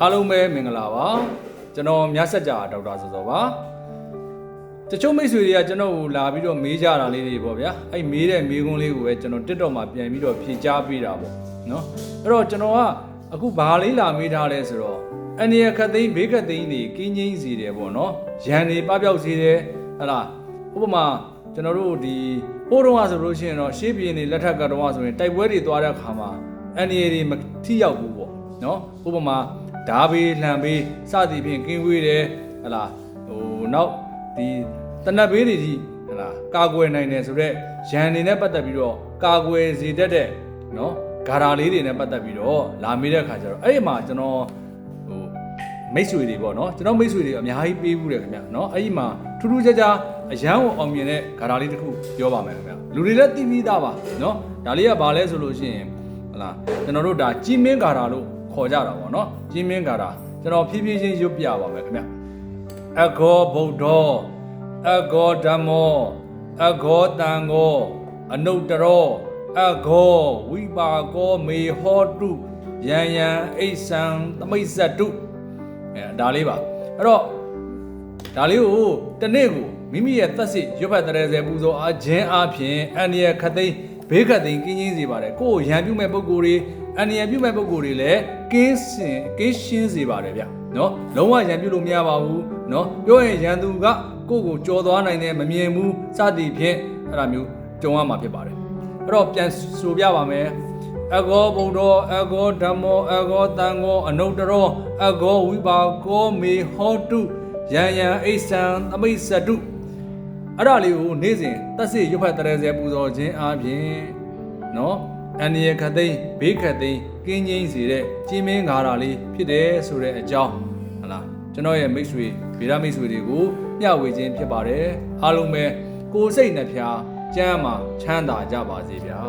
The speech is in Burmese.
အားလုံးပဲမင်္ဂလာပါကျွန်တော်မြတ်ဆက်ကြဒေါက်တာစောစောပါတချို့မိတ်ဆွေတွေကကျွန်တော်ကိုလာပြီးတော့မေးကြတာလေးတွေပေါ့ဗျာအဲ့မေးတဲ့မေးခွန်းလေးကိုပဲကျွန်တော် TikTok မှာပြန်ပြီးတော့ဖြေကြားပေးတာပေါ့နော်အဲ့တော့ကျွန်တော်ကအခုဘာလေးလာမေးထားလဲဆိုတော့အန်ဒီရခတ်သိန်းဘေးခတ်သိန်းတွေကင်းချင်းစီတယ်ပေါ့နော်ရန်တွေပပျောက်စီတယ်ဟလားဥပမာကျွန်တော်တို့ဒီဟိုးတုန်းကဆိုလို့ရှိရင်တော့ရှေးပြည်နေလက်ထက်ကတော့ဆိုရင်တိုက်ပွဲတွေသွားတဲ့အခါမှာအန်ဒီရတွေမထိရောက်ဘူးပေါ့နော်ဥပမာဓာဘေးလှံဘေးစသည်ဖြင့်ကင်းဝေးတယ်ဟလားနောက်ဒီတနတ်ဘေးတွေကြီးဟလားကာကွယ်နိုင်တယ်ဆိုတော့ရန်နေနဲ့ပတ်သက်ပြီးတော့ကာကွယ်စေတတ်တဲ့နော်ဂါရာလေးတွေနဲ့ပတ်သက်ပြီးတော့လာမေးတဲ့အခါကျတော့အဲ့ဒီမှာကျွန်တော်မိတ်ဆွေတွေပေါ့နော်ကျွန်တော်မိတ်ဆွေတွေအများကြီးပေးဘူးတယ်ခင်ဗျနော်အဲ့ဒီမှာထူးထူးခြားခြားအရန်ကိုအောင်မြင်တဲ့ဂါရာလေးတစ်ခုပြောပါမယ်ခင်ဗျလူတွေလည်းသိပြီးသားပါနော်ဒါလေးကဘာလဲဆိုလို့ရှိရင်ဟလားကျွန်တော်တို့ဒါကြီးမင်းဂါရာလို့ခေါ်ကြတာပေါ့နော်ကြီးမင်းဂါရာကျွန်တော်ဖြည်းဖြည်းချင်းရွတ်ပြပါမယ်ခင်ဗျအဂောဗုဒ္ဓောအဂောဓမ္မောအဂောတံဃောအနုတ္တရောအဂောဝိပါကောမေဟောတုယံယံအိဆံသမိတ်ဇတုဒါလေးပါအဲ့တော့ဒါလေးကိုတနေ့ကိုမိမိရဲ့သက်စစ်ရွတ်ဖတ်တဲ့ဆယ်ပူဇော်အားခြင်းအပြင်အန္တရာယ်ခတ်သိမ်းဘေးခတ်သိမ်းကင်းချင်းစေပါတယ်ကိုယ်ရန်ပြုမဲ့ပုံကိုယ်တွေအန္တရာယ်ပြုမဲ့ပုံကိုယ်တွေလည်းကင်းရှင်းစေပါတယ်ဗျနော်လုံးဝရန်ပြုလို့မရပါဘူးနော်ပြောရင်ရန်သူကကိုယ့်ကိုကြော်သွားနိုင်တဲ့မမြင်ဘူးစသည်ဖြင့်အဲ့ဒါမျိုးကြုံရမှာဖြစ်ပါတယ်အဲ့တော့ပြန်ဆိုပြပါမယ်အဂောဗုဒ္ဓောအဂောဓမ္မောအဂောတံဃောအနုတ္တရောအဂောဝိပါကောမေဟောတုယံယံအိဆံသမိတ်ဇတုအဲ့ဒါလေးကိုနေ့စဉ်သက်စစ်ရွတ်ဖတ်တဲ့ဆယ်ပူဇော်ခြင်းအပြင်နော်အန္တရာယ်ခတ်သိမ်းဘေးခတ်သိမ်းကင်းငြိမ်းစေတဲ့ကြီးမင်းဂါရာလေးဖြစ်တယ်ဆိုတဲ့အကြောင်းဟလားကျွန်တော်ရဲ့မိတ်ဆွေဗေဒမိတ်ဆွေတွေကိုမျှဝေခြင်းဖြစ်ပါတယ်အားလုံးပဲကိုယ်စိတ်နှဖျားကျမ်းမှာချမ်းသာကြပါစေဗျာ